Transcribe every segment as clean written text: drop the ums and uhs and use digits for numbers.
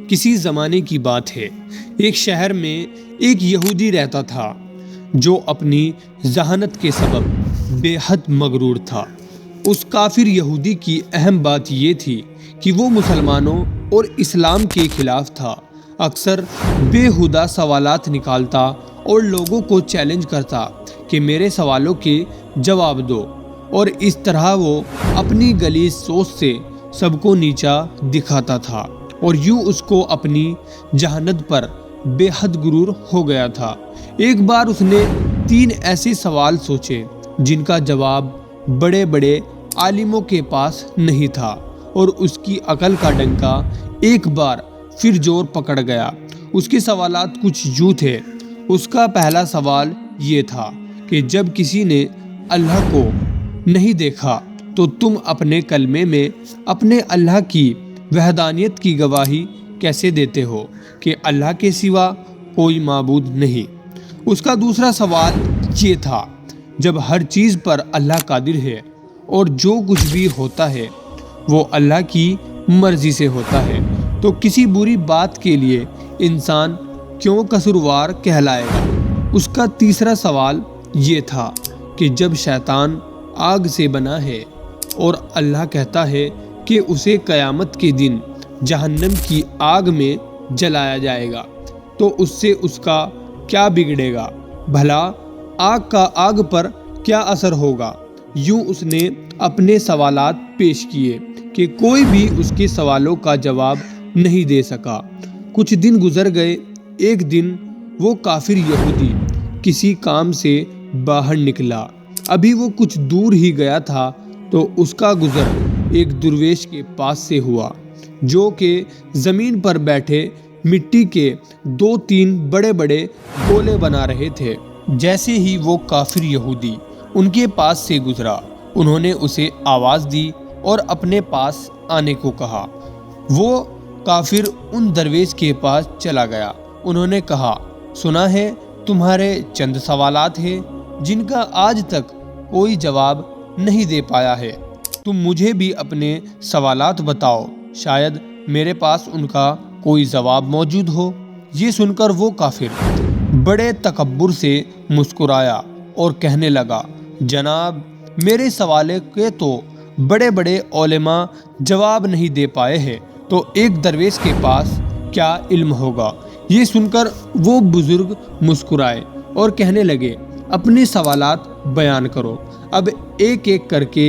کسی زمانے کی بات ہے، ایک شہر میں ایک یہودی رہتا تھا جو اپنی ذہانت کے سبب بے حد مغرور تھا۔ اس کافر یہودی کی اہم بات یہ تھی کہ وہ مسلمانوں اور اسلام کے خلاف تھا۔ اکثر بے ہودہ سوالات نکالتا اور لوگوں کو چیلنج کرتا کہ میرے سوالوں کے جواب دو، اور اس طرح وہ اپنی غلیظ سوچ سے سب کو نیچا دکھاتا تھا، اور یوں اس کو اپنی ذہانت پر بے حد غرور ہو گیا تھا۔ ایک بار اس نے 3 ایسے سوال سوچے جن کا جواب بڑے بڑے عالموں کے پاس نہیں تھا، اور اس کی عقل کا ڈنکا ایک بار پھر زور پکڑ گیا۔ اس کے سوالات کچھ یوں تھے۔ اس کا پہلا سوال یہ تھا کہ جب کسی نے اللہ کو نہیں دیکھا تو تم اپنے کلمے میں اپنے اللہ کی وحدانیت کی گواہی کیسے دیتے ہو کہ اللہ کے سوا کوئی معبود نہیں؟ اس کا دوسرا سوال یہ تھا، جب ہر چیز پر اللہ قادر ہے اور جو کچھ بھی ہوتا ہے وہ اللہ کی مرضی سے ہوتا ہے، تو کسی بری بات کے لیے انسان کیوں قصوروار کہلائے گا؟ اس کا تیسرا سوال یہ تھا کہ جب شیطان آگ سے بنا ہے اور اللہ کہتا ہے کہ اسے قیامت کے دن جہنم کی آگ میں جلایا جائے گا، تو اس سے اس کا کیا بگڑے گا؟ بھلا آگ کا آگ پر کیا اثر ہوگا؟ یوں اس نے اپنے سوالات پیش کیے کہ کوئی بھی اس کے سوالوں کا جواب نہیں دے سکا۔ کچھ دن گزر گئے۔ ایک دن وہ کافر یہودی کسی کام سے باہر نکلا۔ ابھی وہ کچھ دور ہی گیا تھا تو اس کا گزر ایک درویش کے پاس سے ہوا جو کہ زمین پر بیٹھے مٹی کے 2-3 بڑے بڑے گولے بنا رہے تھے۔ جیسے ہی وہ کافر یہودی ان کے پاس سے گزرا، انہوں نے اسے آواز دی اور اپنے پاس آنے کو کہا۔ وہ کافر ان درویش کے پاس چلا گیا۔ انہوں نے کہا، سنا ہے تمہارے چند سوالات ہیں جن کا آج تک کوئی جواب نہیں دے پایا ہے، تم مجھے بھی اپنے سوالات بتاؤ، شاید میرے پاس ان کا کوئی جواب موجود ہو۔ یہ سن کر وہ کافر بڑے تکبر سے مسکرایا اور کہنے لگا، جناب میرے سوال کے تو بڑے بڑے علماء جواب نہیں دے پائے ہیں، تو ایک درویش کے پاس کیا علم ہوگا؟ یہ سن کر وہ بزرگ مسکرائے اور کہنے لگے، اپنے سوالات بیان کرو۔ اب ایک ایک کر کے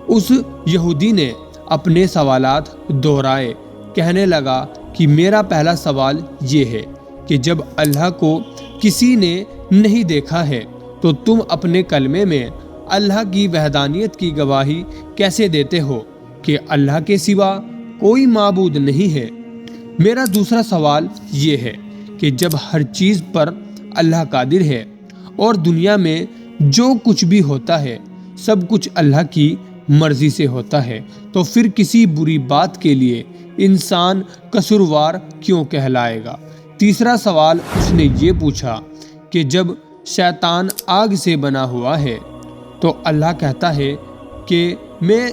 اس یہودی نے اپنے سوالات دہرائے۔ کہنے لگا کہ میرا پہلا سوال یہ ہے کہ جب اللہ کو کسی نے نہیں دیکھا ہے تو تم اپنے کلمے میں اللہ کی وحدانیت کی گواہی کیسے دیتے ہو کہ اللہ کے سوا کوئی معبود نہیں ہے؟ میرا دوسرا سوال یہ ہے کہ جب ہر چیز پر اللہ قادر ہے اور دنیا میں جو کچھ بھی ہوتا ہے سب کچھ اللہ کی مرضی سے ہوتا ہے، تو پھر کسی بری بات کے لیے انسان قصوروار کیوں کہلائے گا؟ تیسرا سوال اس نے یہ پوچھا کہ جب شیطان آگ سے بنا ہوا ہے تو اللہ کہتا ہے کہ میں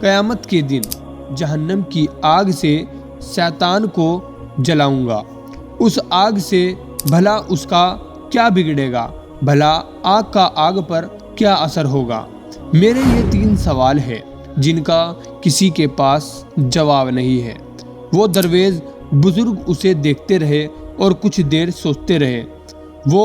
قیامت کے دن جہنم کی آگ سے شیطان کو جلاؤں گا، اس آگ سے بھلا اس کا کیا بگڑے گا؟ بھلا آگ کا آگ پر کیا اثر ہوگا؟ میرے یہ 3 سوال ہیں جن کا کسی کے پاس جواب نہیں ہے۔ وہ درویش بزرگ اسے دیکھتے رہے اور کچھ دیر سوچتے رہے۔ وہ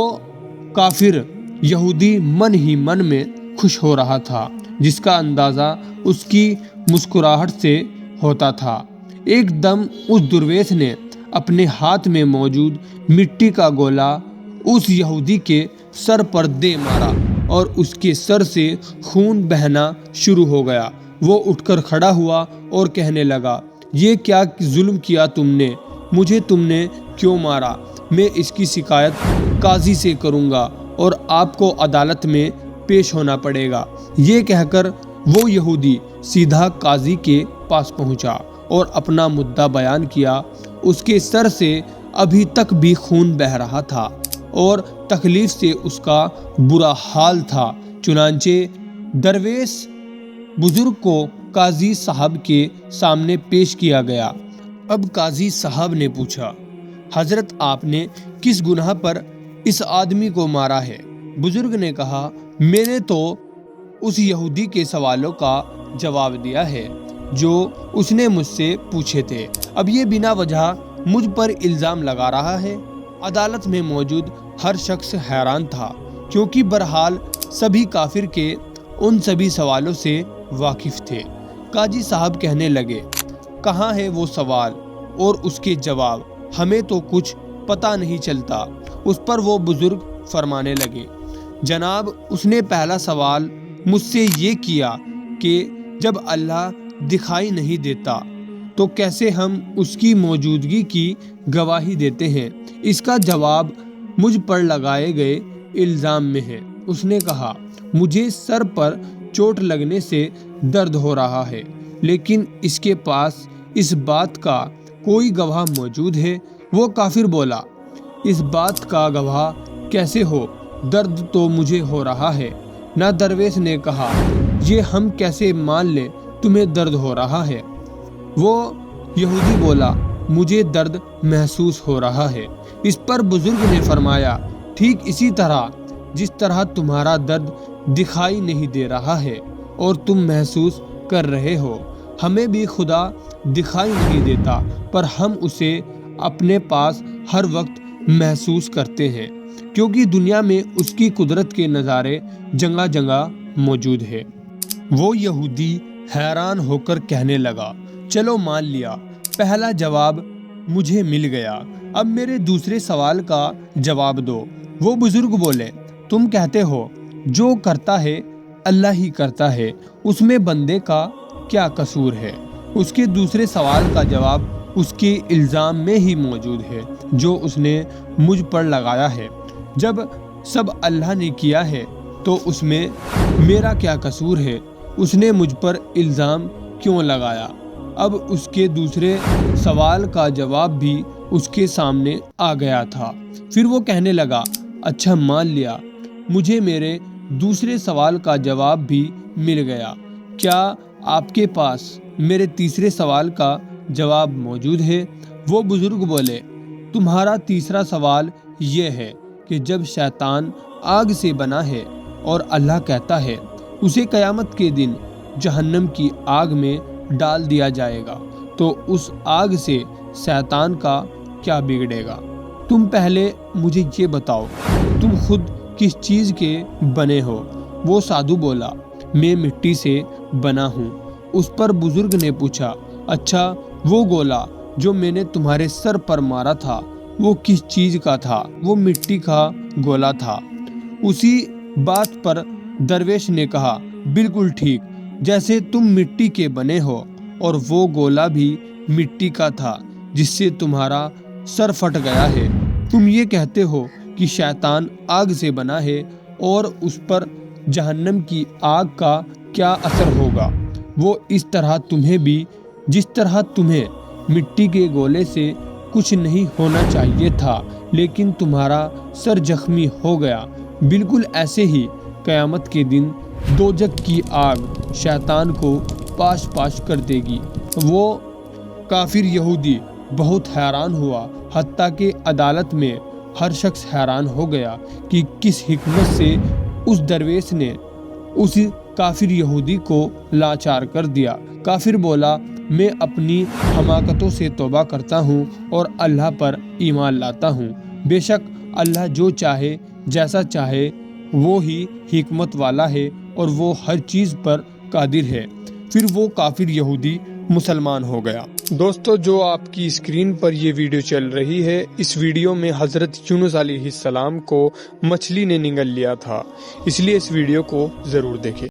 کافر یہودی من ہی من میں خوش ہو رہا تھا، جس کا اندازہ اس کی مسکراہٹ سے ہوتا تھا۔ ایک دم اس درویش نے اپنے ہاتھ میں موجود مٹی کا گولا اس یہودی کے سر پر دے مارا اور اس کے سر سے خون بہنا شروع ہو گیا۔ وہ اٹھ کر کھڑا ہوا اور کہنے لگا، یہ کیا ظلم کیا تم نے؟ مجھے تم نے کیوں مارا؟ میں اس کی شکایت قاضی سے کروں گا اور آپ کو عدالت میں پیش ہونا پڑے گا۔ یہ کہہ کر وہ یہودی سیدھا قاضی کے پاس پہنچا اور اپنا مدعا بیان کیا۔ اس کے سر سے ابھی تک بھی خون بہہ رہا تھا اور تکلیف سے اس کا برا حال تھا۔ چنانچہ درویش بزرگ کو قاضی صاحب کے سامنے پیش کیا گیا اب قاضی صاحب نے پوچھا، حضرت آپ نے کس گناہ پر اس آدمی کو مارا ہے؟ بزرگ نے کہا، میں نے تو اس یہودی کے سوالوں کا جواب دیا ہے جو اس نے مجھ سے پوچھے تھے۔ اب یہ بنا وجہ مجھ پر الزام لگا رہا ہے۔ عدالت میں موجود ہر شخص حیران تھا، کیونکہ بہرحال سبھی کافر کے ان سبھی سوالوں سے واقف تھے۔ قاضی صاحب کہنے لگے، کہاں ہے وہ سوال اور اس کے جواب؟ ہمیں تو کچھ پتہ نہیں چلتا۔ اس پر وہ بزرگ فرمانے لگے، جناب، اس نے پہلا سوال مجھ سے یہ کیا کہ جب اللہ دکھائی نہیں دیتا تو کیسے ہم اس کی موجودگی کی گواہی دیتے ہیں؟ اس کا جواب مجھ پر لگائے گئے الزام میں ہے۔ اس نے کہا، مجھے سر پر چوٹ لگنے سے درد ہو رہا ہے، لیکن اس کے پاس اس بات کا کوئی گواہ موجود ہے؟ وہ کافر بولا، اس بات کا گواہ کیسے ہو؟ درد تو مجھے ہو رہا ہے۔ نہ درویش نے کہا، یہ ہم کیسے مان لیں تمہیں درد ہو رہا ہے؟ وہ یہودی بولا، مجھے درد محسوس ہو رہا ہے۔ اس پر بزرگ نے فرمایا، ٹھیک اسی طرح جس طرح تمہارا درد دکھائی نہیں دے رہا ہے اور تم محسوس کر رہے ہو، ہمیں بھی خدا دکھائی نہیں دیتا، پر ہم اسے اپنے پاس ہر وقت محسوس کرتے ہیں، کیونکہ دنیا میں اس کی قدرت کے نظارے جگہ جگہ موجود ہے۔ وہ یہودی حیران ہو کر کہنے لگا، چلو مان لیا، پہلا جواب مجھے مل گیا، اب میرے دوسرے سوال کا جواب دو۔ وہ بزرگ بولے، تم کہتے ہو جو کرتا ہے اللہ ہی کرتا ہے، اس میں بندے کا کیا قصور ہے؟ اس کے دوسرے سوال کا جواب اس کے الزام میں ہی موجود ہے جو اس نے مجھ پر لگایا ہے۔ جب سب اللہ نے کیا ہے تو اس میں میرا کیا قصور ہے؟ اس نے مجھ پر الزام کیوں لگایا؟ اب اس کے دوسرے سوال کا جواب بھی اس کے سامنے آ گیا تھا۔ پھر وہ کہنے لگا، اچھا مان لیا، مجھے میرے دوسرے سوال کا جواب بھی مل گیا، کیا آپ کے پاس میرے تیسرے سوال کا جواب موجود ہے؟ وہ بزرگ بولے، تمہارا تیسرا سوال یہ ہے کہ جب شیطان آگ سے بنا ہے اور اللہ کہتا ہے اسے قیامت کے دن جہنم کی آگ میں ڈال دیا جائے گا، تو اس آگ سے شیطان کا کیا بگڑے گا؟ تم پہلے مجھے یہ بتاؤ، تم خود کس چیز کے بنے ہو؟ وہ سادھو بولا، میں مٹی سے بنا ہوں۔ اس پر بزرگ نے پوچھا، اچھا وہ گولا جو میں نے تمہارے سر پر مارا تھا وہ کس چیز کا تھا؟ وہ مٹی کا گولا تھا۔ اسی بات پر درویش نے کہا، بالکل ٹھیک، جیسے تم مٹی کے بنے ہو، اور وہ گولا بھی مٹی کا تھا جس سے تمہارا سر پھٹ گیا ہے۔ تم یہ کہتے ہو کہ شیطان آگ سے بنا ہے اور اس پر جہنم کی آگ کا کیا اثر ہوگا؟ وہ اس طرح تمہیں بھی، جس طرح تمہیں مٹی کے گولے سے کچھ نہیں ہونا چاہیے تھا لیکن تمہارا سر زخمی ہو گیا، بالکل ایسے ہی قیامت کے دن دوزخ کی آگ شیطان کو پاش پاش کر دے گی۔ وہ کافر یہودی بہت حیران ہوا، حتیٰ کہ عدالت میں ہر شخص حیران ہو گیا کہ کس حکمت سے اس درویش نے اس کافر یہودی کو لاچار کر دیا۔ کافر بولا، میں اپنی حماقتوں سے توبہ کرتا ہوں اور اللہ پر ایمان لاتا ہوں۔ بے شک اللہ جو چاہے جیسا چاہے وہ ہی حکمت والا ہے اور وہ ہر چیز پر قادر ہے۔ پھر وہ کافر یہودی مسلمان ہو گیا۔ دوستو، جو آپ کی اسکرین پر یہ ویڈیو چل رہی ہے، اس ویڈیو میں حضرت یونس علیہ السلام کو مچھلی نے نگل لیا تھا، اس لیے اس ویڈیو کو ضرور دیکھیں۔